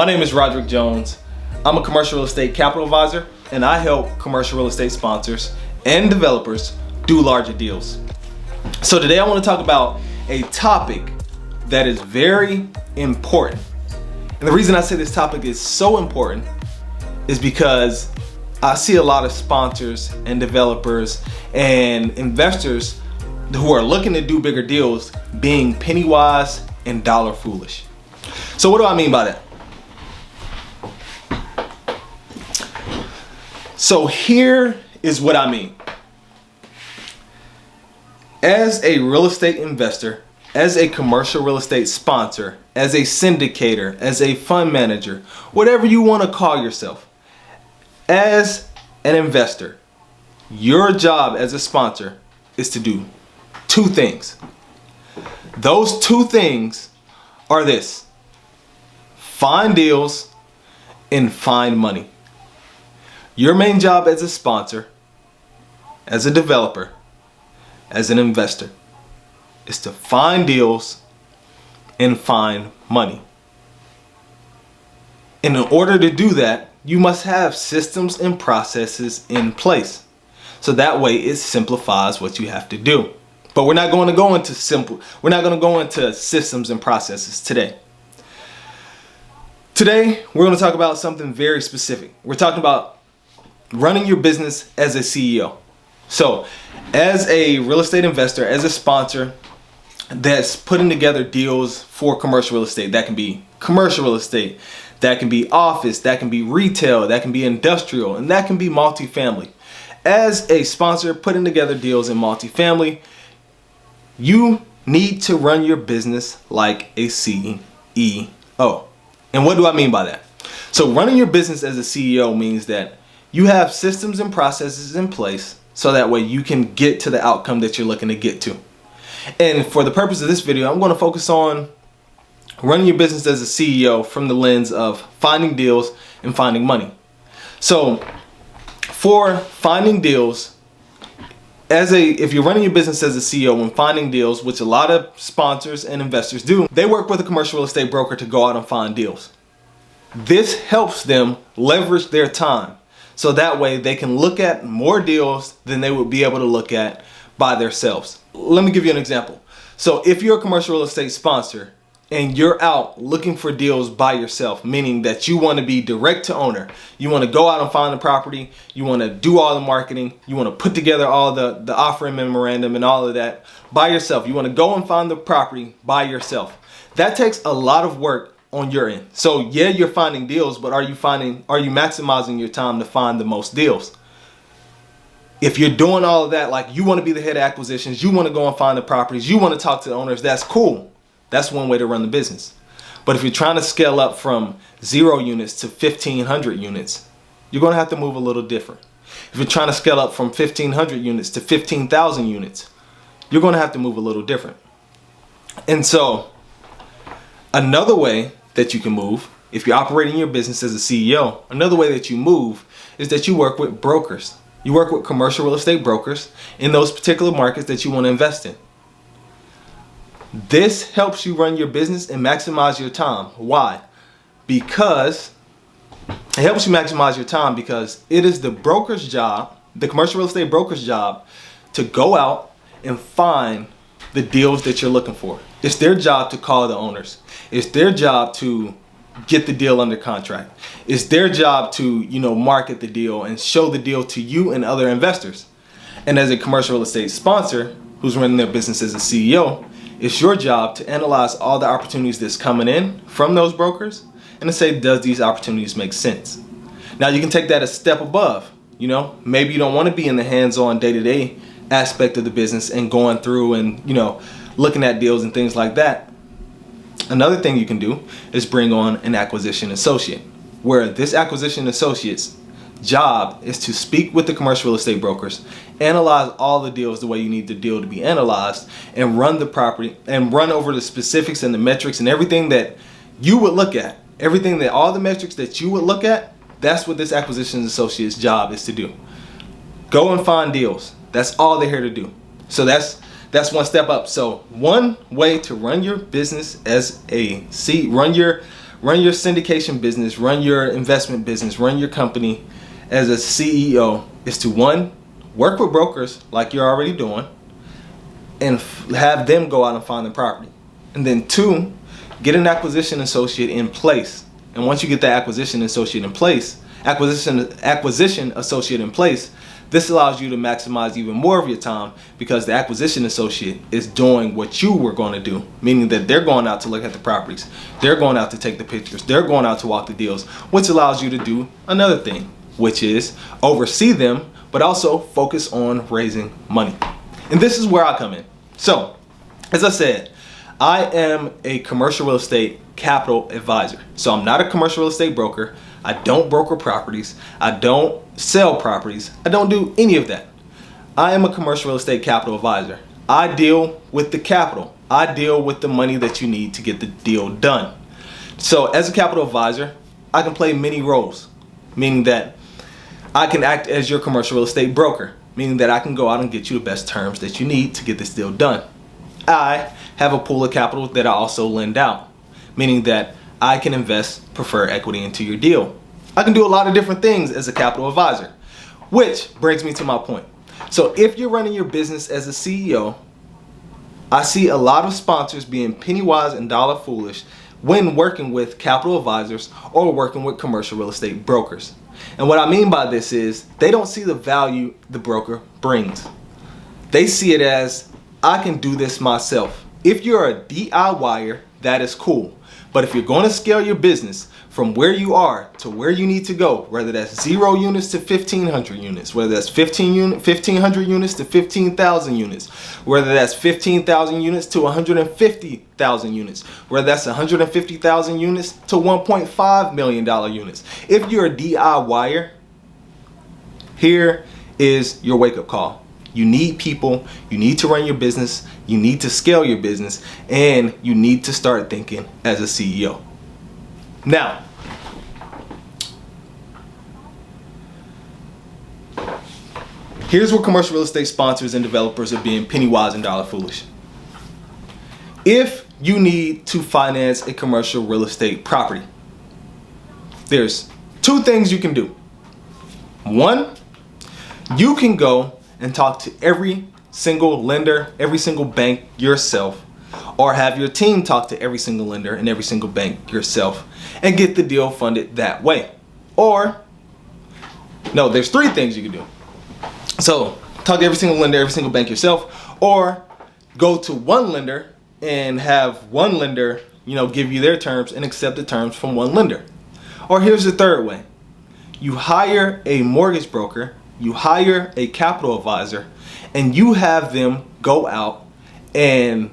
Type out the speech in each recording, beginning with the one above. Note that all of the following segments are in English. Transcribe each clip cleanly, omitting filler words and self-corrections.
My name is Roderick Jones. I'm a commercial real estate capital advisor, and I help commercial real estate sponsors and developers do larger deals. So today I want to talk about a topic that is very important. And the reason I say this topic is so important is because I see a lot of sponsors and developers and investors who are looking to do bigger deals being penny wise and dollar foolish. So what do I mean by that? So here is what I mean. As a real estate investor, as a commercial real estate sponsor, as a syndicator, as a fund manager, whatever you want to call yourself, as an investor, your job as a sponsor is to do two things. Those two things are this: find deals and find money. Your main job as a sponsor, as a developer, as an investor is to find deals and find money. And in order to do that, you must have systems and processes in place. So that way it simplifies what you have to do. But we're not going to go into systems and processes today. Today, we're going to talk about something very specific. We're talking about running your business as a CEO. So, as a real estate investor, as a sponsor that's putting together deals for commercial real estate, that can be commercial real estate, that can be office, that can be retail, that can be industrial, and that can be multifamily. As a sponsor putting together deals in multifamily, you need to run your business like a CEO. And what do I mean by that? So running your business as a CEO means that you have systems and processes in place so that way you can get to the outcome that you're looking to get to. And for the purpose of this video, I'm going to focus on running your business as a CEO from the lens of finding deals and finding money. So for finding deals, if you're running your business as a CEO and finding deals, which a lot of sponsors and investors do, they work with a commercial real estate broker to go out and find deals. This helps them leverage their time, so that way they can look at more deals than they would be able to look at by themselves. Let me give you an example. So if you're a commercial real estate sponsor and you're out looking for deals by yourself, meaning that you want to be direct to owner, you want to go out and find the property, you want to do all the marketing, you want to put together all the offering memorandum and all of that by yourself. You want to go and find the property by yourself. That takes a lot of work on your end. So yeah, you're finding deals, but are you maximizing your time to find the most deals? If you're doing all of that, like you want to be the head of acquisitions, you want to go and find the properties, you want to talk to the owners, that's cool. That's one way to run the business. But if you're trying to scale up from 0 units to 1,500 units, you're going to have to move a little different. If you're trying to scale up from 1,500 units to 15,000 units, you're going to have to move a little different. And so another way that you can move, if you're operating your business as a CEO, another way that you move is that you work with brokers. You work with commercial real estate brokers in those particular markets that you want to invest in. This helps you run your business and maximize your time. Why? Because it helps you maximize your time because it is the broker's job, the commercial real estate broker's job, to go out and find the deals that you're looking for. It's their job to call the owners. It's their job to get the deal under contract. It's their job to, market the deal and show the deal to you and other investors. And as a commercial real estate sponsor who's running their business as a CEO, it's your job to analyze all the opportunities that's coming in from those brokers and to say, does these opportunities make sense? Now you can take that a step above. Maybe you don't want to be in the hands-on day-to-day aspect of the business and going through and, looking at deals and things like that. Another thing you can do is bring on an acquisition associate, where this acquisition associate's job is to speak with the commercial real estate brokers, analyze all the deals the way you need the deal to be analyzed, and run the property and run over the specifics and the metrics and everything that you would look at. All the metrics that you would look at, that's what this acquisition associate's job is to do. Go and find deals. That's all they're here to do. So that's one step up. So one way to run your business as run run your syndication business, run your investment business, run your company as a CEO is to, one, work with brokers like you're already doing and have them go out and find the property. And then two, get an acquisition associate in place. And once you get that acquisition associate in place, this allows you to maximize even more of your time because the acquisition associate is doing what you were going to do, meaning that they're going out to look at the properties, they're going out to take the pictures, they're going out to walk the deals, which allows you to do another thing, which is oversee them, but also focus on raising money. And this is where I come in. So, as I said, I am a commercial real estate capital advisor. So I'm not a commercial real estate broker. I don't broker properties. I don't sell properties. I don't do any of that. I am a commercial real estate capital advisor. I deal with the capital. I deal with the money that you need to get the deal done. So as a capital advisor, I can play many roles, meaning that I can act as your commercial real estate broker, meaning that I can go out and get you the best terms that you need to get this deal done. I have a pool of capital that I also lend out, meaning that I can invest preferred equity into your deal. I can do a lot of different things as a capital advisor, which brings me to my point. So if you're running your business as a CEO, I see a lot of sponsors being penny wise and dollar foolish when working with capital advisors or working with commercial real estate brokers. And what I mean by this is they don't see the value the broker brings. They see it as, I can do this myself. If you're a DIYer, that is cool. But if you're going to scale your business from where you are to where you need to go, whether that's 0 units to 1,500 units, whether that's 1,500 units to 15,000 units, whether that's 15,000 units to 150,000 units, whether that's 150,000 units to $1.5 million units. If you're a DIYer, here is your wake-up call. You need people, you need to run your business, you need to scale your business, and you need to start thinking as a CEO. Now, here's where commercial real estate sponsors and developers are being penny wise and dollar foolish. If you need to finance a commercial real estate property, there's two things you can do. One, you can go and talk to every single lender, every single bank yourself, or have your team talk to every single lender and every single bank yourself and get the deal funded that way. Or, no, there's three things you can do. So, talk to every single lender, every single bank yourself, or go to one lender and have one lender, give you their terms and accept the terms from one lender. Or here's the third way. You hire a mortgage broker, you hire a capital advisor, and you have them go out and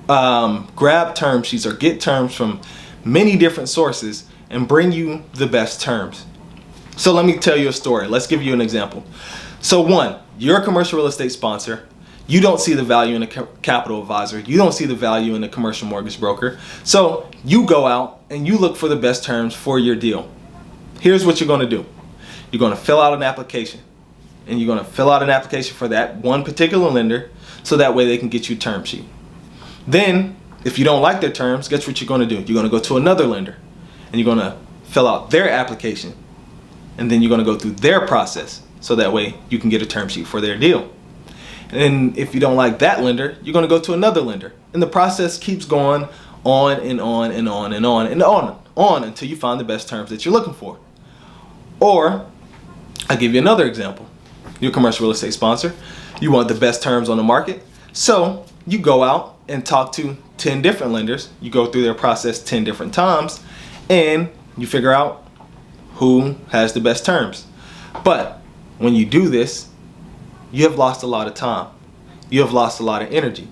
grab term sheets or get terms from many different sources and bring you the best terms. So let me tell you a story. Let's give you an example. So one, you're a commercial real estate sponsor. You don't see the value in a capital advisor. You don't see the value in a commercial mortgage broker. So you go out and you look for the best terms for your deal. Here's what you're going to do. You're going to fill out an application. And you're going to fill out an application for that one particular lender so that way they can get you a term sheet. Then, if you don't like their terms, guess what you're going to do? You're going to go to another lender and you're going to fill out their application. And then you're going to go through their process so that way you can get a term sheet for their deal. And if you don't like that lender, you're going to go to another lender. And the process keeps going on and on and on and on and on until you find the best terms that you're looking for. Or, I'll give you another example. You're a commercial real estate sponsor. You want the best terms on the market. So you go out and talk to 10 different lenders. You go through their process 10 different times and you figure out who has the best terms. But when you do this, you have lost a lot of time. You have lost a lot of energy.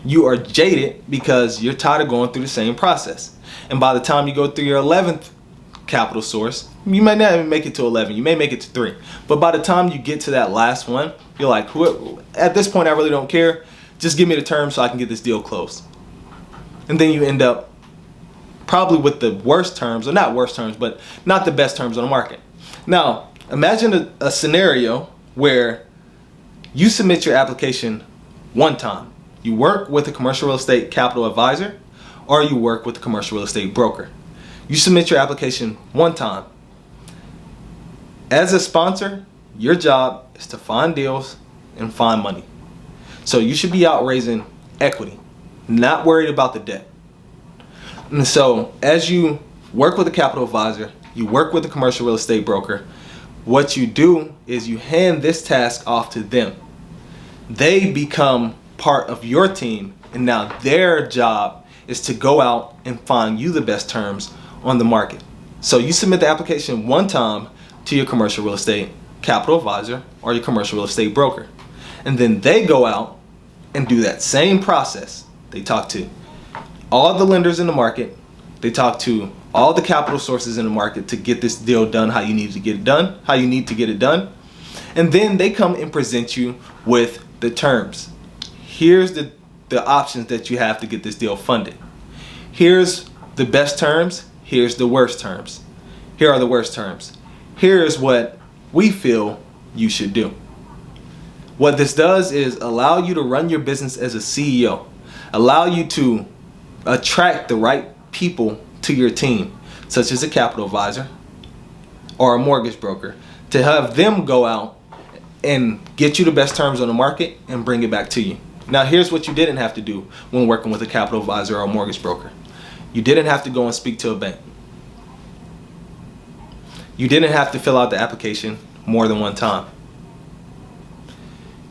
You are jaded because you're tired of going through the same process. And by the time you go through your 11th capital source, you may not even make it to 11. You may make it to 3. But by the time you get to that last one, you're like, at this point, I really don't care. Just give me the terms so I can get this deal closed. And then you end up probably with the worst terms, or not worst terms, but not the best terms on the market. Now, imagine a scenario where you submit your application one time. You work with a commercial real estate capital advisor or you work with a commercial real estate broker. You submit your application one time. As a sponsor, your job is to find deals and find money. So you should be out raising equity, not worried about the debt. And so as you work with a capital advisor, you work with a commercial real estate broker, what you do is you hand this task off to them. They become part of your team, and now their job is to go out and find you the best terms on the market. So you submit the application one time to your commercial real estate capital advisor or your commercial real estate broker. And then they go out and do that same process. They talk to all the lenders in the market. They talk to all the capital sources in the market to get this deal done how you need to get it done, how you need to get it done. And then they come and present you with the terms. Here's the options that you have to get this deal funded. Here's the best terms. Here's the worst terms. Here are the worst terms. Here's what we feel you should do. What this does is allow you to run your business as a CEO, allow you to attract the right people to your team, such as a capital advisor or a mortgage broker, to have them go out and get you the best terms on the market and bring it back to you. Now, here's what you didn't have to do when working with a capital advisor or a mortgage broker. You didn't have to go and speak to a bank. You didn't have to fill out the application more than one time.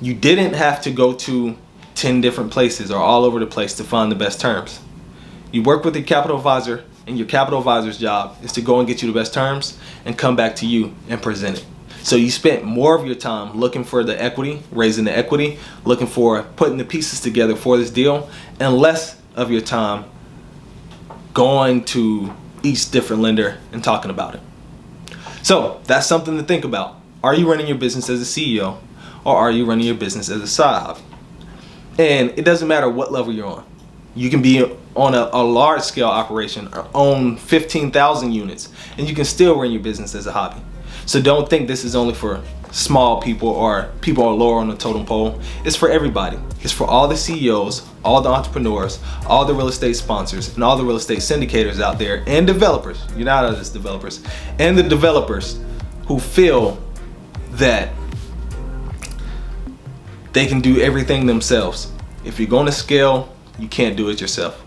You didn't have to go to 10 different places or all over the place to find the best terms. You work with your capital advisor, and your capital advisor's job is to go and get you the best terms and come back to you and present it. So you spent more of your time looking for the equity, raising the equity, looking for putting the pieces together for this deal, and less of your time going to each different lender and talking about it. So that's something to think about. Are you running your business as a CEO, or are you running your business as a side hobby? And it doesn't matter what level you're on. You can be on a large scale operation or own 15,000 units, and you can still run your business as a hobby. So don't think this is only for small people or people who are lower on the totem pole. It's for everybody. It's for all the CEOs, all the entrepreneurs, all the real estate sponsors, and all the real estate syndicators out there, and developers. You're not just developers. And the developers who feel that they can do everything themselves. If you're going to scale, you can't do it yourself.